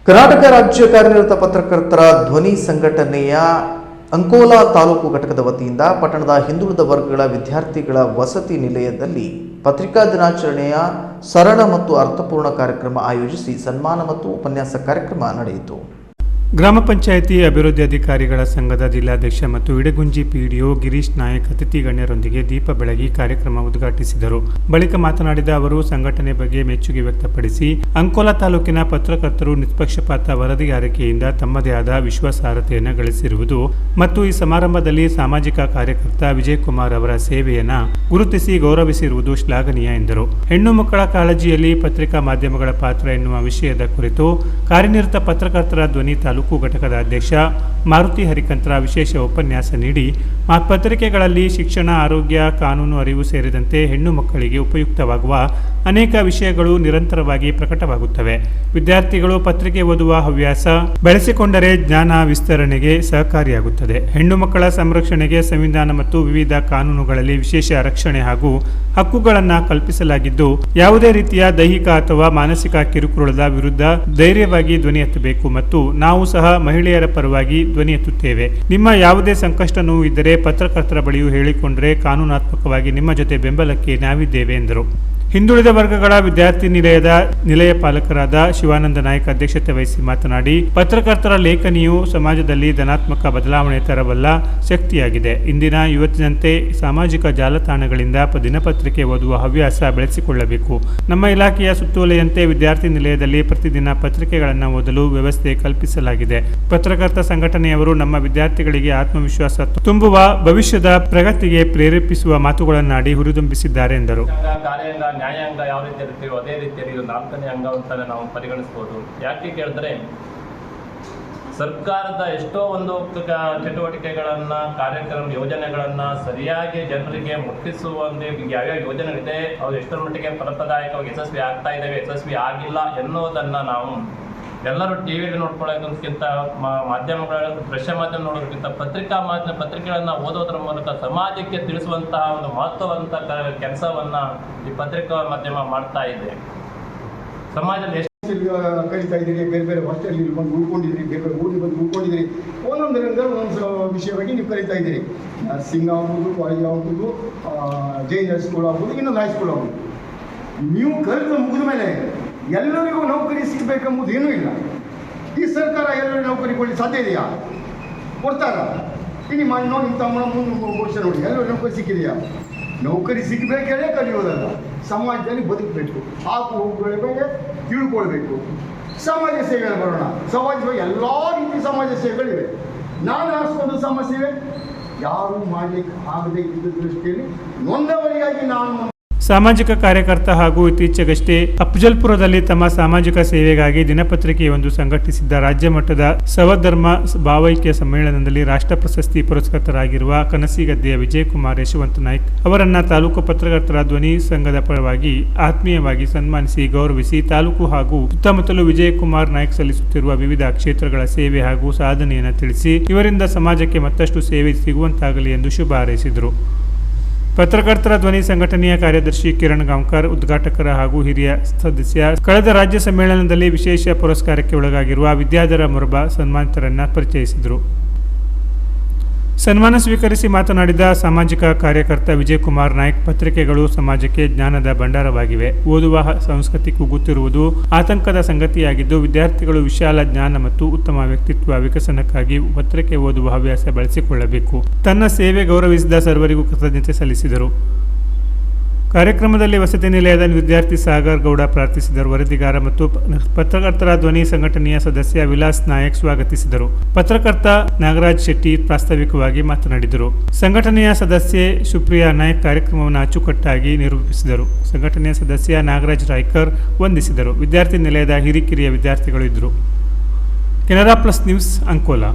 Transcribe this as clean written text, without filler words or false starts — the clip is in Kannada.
ಕರ್ನಾಟಕ ರಾಜ್ಯ ಕಾರ್ಯನಿರತ ಪತ್ರಕರ್ತರ ಧ್ವನಿ ಸಂಘಟನೆಯ ಅಂಕೋಲಾ ತಾಲೂಕು ಘಟಕದ ವತಿಯಿಂದ ಪಟ್ಟಣದ ಹಿಂದುಳಿದ ವರ್ಗಗಳ ವಿದ್ಯಾರ್ಥಿಗಳ ವಸತಿ ನಿಲಯದಲ್ಲಿ ಪತ್ರಿಕಾ ದಿನಾಚರಣೆಯ ಸರಳ ಮತ್ತು ಅರ್ಥಪೂರ್ಣ ಕಾರ್ಯಕ್ರಮ ಆಯೋಜಿಸಿ ಸನ್ಮಾನ ಮತ್ತು ಉಪನ್ಯಾಸ ಕಾರ್ಯಕ್ರಮ ನಡೆಯಿತು. ಗ್ರಾಮ ಪಂಚಾಯಿತಿ ಅಭಿವೃದ್ಧಿ ಅಧಿಕಾರಿಗಳ ಸಂಘದ ಜಿಲ್ಲಾಧ್ಯಕ್ಷ ಮತ್ತು ಇಡಗುಂಜಿ ಪಿಡಿಒ ಗಿರೀಶ್ ನಾಯಕ್ ಅತಿಥಿ ಗಣ್ಯರೊಂದಿಗೆ ದೀಪ ಬೆಳಗಿ ಕಾರ್ಯಕ್ರಮ ಉದ್ಘಾಟಿಸಿದರು. ಬಳಿಕ ಮಾತನಾಡಿದ ಅವರು ಸಂಘಟನೆ ಬಗ್ಗೆ ಮೆಚ್ಚುಗೆ ವ್ಯಕ್ತಪಡಿಸಿ ಅಂಕೋಲಾ ತಾಲೂಕಿನ ಪತ್ರಕರ್ತರು ನಿಷ್ಪಕ್ಷಪಾತ ವರದಿಗಾರಿಕೆಯಿಂದ ತಮ್ಮದೇ ಆದ ವಿಶ್ವಾಸಾರ್ಹತೆಯನ್ನು ಗಳಿಸಿರುವುದು ಮತ್ತು ಈ ಸಮಾರಂಭದಲ್ಲಿ ಸಾಮಾಜಿಕ ಕಾರ್ಯಕರ್ತ ವಿಜಯಕುಮಾರ್ ಅವರ ಸೇವೆಯನ್ನು ಗುರುತಿಸಿ ಗೌರವಿಸಿರುವುದು ಶ್ಲಾಘನೀಯ ಎಂದರು. ಹೆಣ್ಣು ಮಕ್ಕಳ ಕಾಳಜಿಯಲ್ಲಿ ಪತ್ರಿಕಾ ಮಾಧ್ಯಮಗಳ ಪಾತ್ರ ಎನ್ನುವ ವಿಷಯದ ಕುರಿತು ಕಾರ್ಯನಿರತ ಪತ್ರಕರ್ತರ ಧ್ವನಿ ತಾಲೂಕು ಘಟಕದ ಅಧ್ಯಕ್ಷ ಮಾರುತಿ ಹರಿಕಂತ್ರ ವಿಶೇಷ ಉಪನ್ಯಾಸ ನೀಡಿ ಪತ್ರಿಕೆಗಳಲ್ಲಿ ಶಿಕ್ಷಣ, ಆರೋಗ್ಯ, ಕಾನೂನು ಅರಿವು ಸೇರಿದಂತೆ ಹೆಣ್ಣು ಮಕ್ಕಳಿಗೆ ಉಪಯುಕ್ತವಾಗುವ ಅನೇಕ ವಿಷಯಗಳು ನಿರಂತರವಾಗಿ ಪ್ರಕಟವಾಗುತ್ತವೆ. ವಿದ್ಯಾರ್ಥಿಗಳು ಪತ್ರಿಕೆ ಓದುವ ಹವ್ಯಾಸ ಬೆಳೆಸಿಕೊಂಡರೆ ಜ್ಞಾನ ವಿಸ್ತರಣೆಗೆ ಸಹಕಾರಿಯಾಗುತ್ತದೆ. ಹೆಣ್ಣು ಮಕ್ಕಳ ಸಂರಕ್ಷಣೆಗೆ ಸಂವಿಧಾನ ಮತ್ತು ವಿವಿಧ ಕಾನೂನುಗಳಲ್ಲಿ ವಿಶೇಷ ರಕ್ಷಣೆ ಹಾಗೂ ಹಕ್ಕುಗಳನ್ನು ಕಲ್ಪಿಸಲಾಗಿದ್ದು, ಯಾವುದೇ ರೀತಿಯ ದೈಹಿಕ ಅಥವಾ ಮಾನಸಿಕ ಕಿರುಕುಳದ ವಿರುದ್ಧ ಧೈರ್ಯವಾಗಿ ಧ್ವನಿ ಎತ್ತಬೇಕು ಮತ್ತು ನಾವು ಸಹ ಮಹಿಳೆಯರ ಪರವಾಗಿ ಧ್ವನಿ ಎತ್ತುತ್ತೇವೆ. ನಿಮ್ಮ ಯಾವುದೇ ಸಂಕಷ್ಟ ನೋವು ಇದ್ದರೆ ಪತ್ರಕರ್ತರ ಬಳಿಯೂ ಹೇಳಿಕೊಂಡರೆ ಕಾನೂನಾತ್ಮಕವಾಗಿ ನಿಮ್ಮ ಜೊತೆ ಬೆಂಬಲಕ್ಕೆ ನಾವಿದ್ದೇವೆ ಎಂದರು. ಹಿಂದುಳಿದ ವರ್ಗಗಳ ವಿದ್ಯಾರ್ಥಿ ನಿಲಯದ ನಿಲಯ ಪಾಲಕರಾದ ಶಿವಾನಂದ ನಾಯಕ್ ಅಧ್ಯಕ್ಷತೆ ವಹಿಸಿ ಮಾತನಾಡಿ, ಪತ್ರಕರ್ತರ ಲೇಖನಿಯು ಸಮಾಜದಲ್ಲಿ ಧನಾತ್ಮಕ ಬದಲಾವಣೆ ತರಬಲ್ಲ ಶಕ್ತಿಯಾಗಿದೆ. ಇಂದಿನ ಯುವತಿನಂತೆ ಸಾಮಾಜಿಕ ಜಾಲತಾಣಗಳಿಂದ ದಿನಪತ್ರಿಕೆ ಓದುವ ಹವ್ಯಾಸ ಬೆಳೆಸಿಕೊಳ್ಳಬೇಕು. ನಮ್ಮ ಇಲಾಖೆಯ ಸುತ್ತೋಲೆಯಂತೆ ವಿದ್ಯಾರ್ಥಿ ನಿಲಯದಲ್ಲಿ ಪ್ರತಿದಿನ ಪತ್ರಿಕೆಗಳನ್ನು ಓದಲು ವ್ಯವಸ್ಥೆ ಕಲ್ಪಿಸಲಾಗಿದೆ. ಪತ್ರಕರ್ತ ಸಂಘಟನೆಯವರು ನಮ್ಮ ವಿದ್ಯಾರ್ಥಿಗಳಿಗೆ ಆತ್ಮವಿಶ್ವಾಸ ತುಂಬುವ, ಭವಿಷ್ಯದ ಪ್ರಗತಿಗೆ ಪ್ರೇರೇಪಿಸುವ ಮಾತುಗಳನ್ನಾಡಿ ಹುರಿದುಂಬಿಸಿದ್ದಾರೆ ಎಂದರು. ನ್ಯಾಯಾಂಗ ಯಾವ ರೀತಿ ಇರ್ತೀವೋ ಅದೇ ರೀತಿಯಲ್ಲಿ ಇದು 4ನೇ ಅಂಗ ಅಂತಾನೆ ನಾವು ಪರಿಗಣಿಸ್ಬೋದು. ಯಾಕೆ ಕೇಳಿದ್ರೆ ಸರ್ಕಾರದ ಎಷ್ಟೋ ಒಂದು ಚಟುವಟಿಕೆಗಳನ್ನು, ಕಾರ್ಯಕ್ರಮ, ಯೋಜನೆಗಳನ್ನು ಸರಿಯಾಗಿ ಜನರಿಗೆ ಮುಟ್ಟಿಸುವ ಯಾವ್ಯಾವ ಯೋಜನೆಗಳಿದೆ ಅವು ಎಷ್ಟರ ಮಟ್ಟಿಗೆ ಫಲಪ್ರದಾಯಕವಾಗಿ ಯಶಸ್ವಿ ಆಗ್ತಾ ಇದ್ದಾವೆ, ಯಶಸ್ವಿ ಆಗಿಲ್ಲ ಎನ್ನುವುದನ್ನು ನಾವು ಎಲ್ಲರೂ ಟಿವಿಯಲ್ಲಿ ನೋಡ್ಕೊಳ್ಳೋದಕ್ಕಿಂತ, ಮಾಧ್ಯಮಗಳ ದೃಶ್ಯ ಮಾಧ್ಯಮ ನೋಡೋದಕ್ಕಿಂತ ಪತ್ರಿಕೆಗಳನ್ನು ಓದೋದ್ರ ಮೂಲಕ ಸಮಾಜಕ್ಕೆ ತಿಳಿಸುವಂತಹ ಒಂದು ಮಹತ್ವವಂತ ಕೆಲಸವನ್ನು ಈ ಪತ್ರಿಕಾ ಮಾಧ್ಯಮ ಮಾಡ್ತಾ ಇದೆ. ಸಮಾಜದಲ್ಲಿ ಕಲಿತಾ ಇದ್ದೀರಿ, ಬೇರೆ ಬೇರೆ ಹಾಸ್ಟೆಲ್ ಬಂದು ಉಳ್ಕೊಂಡಿದ್ದೀರಿ, ಬೇರೆ ಊರಿಗೆ ಬಂದು ಉಳ್ಕೊಂಡಿದ್ದೀರಿ, ಒಂದೊಂದು ವಿಷಯವಾಗಿ ನೀವು ಕಲಿತಾ ಇದ್ದೀರಿ. ನರ್ಸಿಂಗ್ ಆಗ್ಬೋದು, ಕಾಲೇಜ್ ಆಗ್ಬೋದು, ಜೈನ್ ಸ್ಕೂಲ್ ಆಗ್ಬೋದು, ಇನ್ನೊಂದು ಹೈಸ್ಕೂಲ್ ಆಗ್ಬೋದು. ನೀವು ಕಲಿತು ಮುಗಿದ ಮೇಲೆ ಎಲ್ಲರಿಗೂ ನೌಕರಿ ಸಿಗಬೇಕೆಂಬುದು ಏನೂ ಇಲ್ಲ. ಈ ಸರ್ಕಾರ ಎಲ್ಲರಿಗೂ ನೌಕರಿ ಕೊಡಲಿಕ್ಕೆ ಸಾಧ್ಯ ಇದೆಯಾ? ಕೊಡ್ತಾರ? ಇನ್ನು ನೋಡಿ ನಿಮ್ಮ ತಮ್ಮ ಮುಂದೆ ವರ್ಷ ನೋಡಿ ಎಲ್ಲರೂ ನೌಕರಿ ಸಿಕ್ಕಿದೆಯಾ? ನೌಕರಿ ಸಿಗಬೇಕೇ ಕಲಿಯೋದಲ್ಲ, ಸಮಾಜದಲ್ಲಿ ಬದುಕಬೇಕು, ಹಾಕು ಹೋಗುಗಳ ಬಗ್ಗೆ ತಿಳ್ಕೊಳ್ಬೇಕು, ಸಮಾಜ ಸೇವೆ ಬರೋಣ. ಸಮಾಜವಾಗಿ ಎಲ್ಲ ರೀತಿ ಸಮಾಜ ಸೇವೆಗಳಿವೆ. ನಾನು ಅಷ್ಟೊಂದು ಸಮಸ್ಯೆ ಯಾರೂ ಮಾಡಲಿಕ್ಕೆ ಆಗದೇ ಇದ್ದ ದೃಷ್ಟಿಯಲ್ಲಿ ನೊಂದವರಿಗಾಗಿ ನಾನು ಸಾಮಾಜಿಕ ಕಾರ್ಯಕರ್ತ ಹಾಗೂ ಇತ್ತೀಚೆಗಷ್ಟೇ ಅಫಜಲ್ಪುರದಲ್ಲಿ ತಮ್ಮ ಸಾಮಾಜಿಕ ಸೇವೆಗಾಗಿ ದಿನಪತ್ರಿಕೆಯೊಂದು ಸಂಘಟಿಸಿದ್ದ ರಾಜ್ಯ ಮಟ್ಟದ ಸವಧರ್ಮ ಭಾವೈಕ್ಯ ಸಮ್ಮೇಳನದಲ್ಲಿ ರಾಷ್ಟ್ರ ಪ್ರಶಸ್ತಿ ಪುರಸ್ಕೃತರಾಗಿರುವ ಕನಸಿಗದ್ದೆಯ ವಿಜಯಕುಮಾರ್ ಯಶವಂತ ನಾಯ್ಕ್ ಅವರನ್ನ ತಾಲೂಕು ಪತ್ರಕರ್ತರ ಧ್ವನಿ ಸಂಘದ ಪರವಾಗಿ ಆತ್ಮೀಯವಾಗಿ ಸನ್ಮಾನಿಸಿ ಗೌರವಿಸಿ ತಾಲೂಕು ಹಾಗೂ ಸುತ್ತಮುತ್ತಲು ವಿಜಯಕುಮಾರ್ ನಾಯ್ಕ್ ಸಲ್ಲಿಸುತ್ತಿರುವ ವಿವಿಧ ಕ್ಷೇತ್ರಗಳ ಸೇವೆ ಹಾಗೂ ಸಾಧನೆಯನ್ನು ತಿಳಿಸಿ ಇವರಿಂದ ಸಮಾಜಕ್ಕೆ ಮತ್ತಷ್ಟು ಸೇವೆ ಸಿಗುವಂತಾಗಲಿ ಎಂದು ಶುಭ ಹಾರೈಸಿದರು. ಪತ್ರಕರ್ತರ ಧ್ವನಿ ಸಂಘಟನೆಯ ಕಾರ್ಯದರ್ಶಿ ಕಿರಣ್ ಗಾಂವ್ಕರ್, ಉದ್ಘಾಟಕರ ಹಾಗೂ ಹಿರಿಯ ಸದಸ್ಯ ಕಳೆದ ರಾಜ್ಯ ಸಮ್ಮೇಳನದಲ್ಲಿ ವಿಶೇಷ ಪುರಸ್ಕಾರಕ್ಕೆ ಒಳಗಾಗಿರುವ ವಿದ್ಯಾಧರ ಮೊರಬ ಸನ್ಮಾನಿತರನ್ನು ಪರಿಚಯಿಸಿದರು. ಸನ್ಮಾನ ಸ್ವೀಕರಿಸಿ ಮಾತನಾಡಿದ ಸಾಮಾಜಿಕ ಕಾರ್ಯಕರ್ತ ವಿಜಯಕುಮಾರ್ ನಾಯ್ಕ್, ಪತ್ರಿಕೆಗಳು ಸಮಾಜಕ್ಕೆ ಜ್ಞಾನದ ಭಂಡಾರವಾಗಿವೆ. ಓದುವ ಸಂಸ್ಕೃತಿ ಕುಗ್ಗುತ್ತಿರುವುದು ಆತಂಕದ ಸಂಗತಿಯಾಗಿದ್ದು, ವಿದ್ಯಾರ್ಥಿಗಳು ವಿಶಾಲ ಜ್ಞಾನ ಮತ್ತು ಉತ್ತಮ ವ್ಯಕ್ತಿತ್ವ ವಿಕಸನಕ್ಕಾಗಿ ಪತ್ರಿಕೆ ಓದುವ ಹವ್ಯಾಸ ಬೆಳೆಸಿಕೊಳ್ಳಬೇಕು. ತನ್ನ ಸೇವೆ ಗೌರವಿಸಿದ ಸರ್ವರಿಗೂ ಕೃತಜ್ಞತೆ ಸಲ್ಲಿಸಿದರು. ಕಾರ್ಯಕ್ರಮದಲ್ಲಿ ವಸತಿ ನಿಲಯದ ವಿದ್ಯಾರ್ಥಿ ಸಾಗರ್ ಗೌಡ ಪ್ರಾರ್ಥಿಸಿದರು. ವರದಿಗಾರ ಮತ್ತು ಪತ್ರಕರ್ತರ ಧ್ವನಿ ಸಂಘಟನೆಯ ಸದಸ್ಯ ವಿಲಾಸ್ ನಾಯಕ್ ಸ್ವಾಗತಿಸಿದರು. ಪತ್ರಕರ್ತ ನಾಗರಾಜ್ ಶೆಟ್ಟಿ ಪ್ರಾಸ್ತಾವಿಕವಾಗಿ ಮಾತನಾಡಿದರು. ಸಂಘಟನೆಯ ಸದಸ್ಯೆ ಸುಪ್ರಿಯಾ ನಾಯಕ್ ಕಾರ್ಯಕ್ರಮವನ್ನು ಅಚ್ಚುಕಟ್ಟಾಗಿ ನಿರೂಪಿಸಿದರು. ಸಂಘಟನೆಯ ಸದಸ್ಯ ನಾಗರಾಜ್ ರಾಯ್ಕರ್ ವಂದಿಸಿದರು. ವಿದ್ಯಾರ್ಥಿ ನಿಲಯದ ಹಿರಿಕಿರಿಯ ವಿದ್ಯಾರ್ಥಿಗಳು ಇದ್ದರು. Canara plus news, Ankola.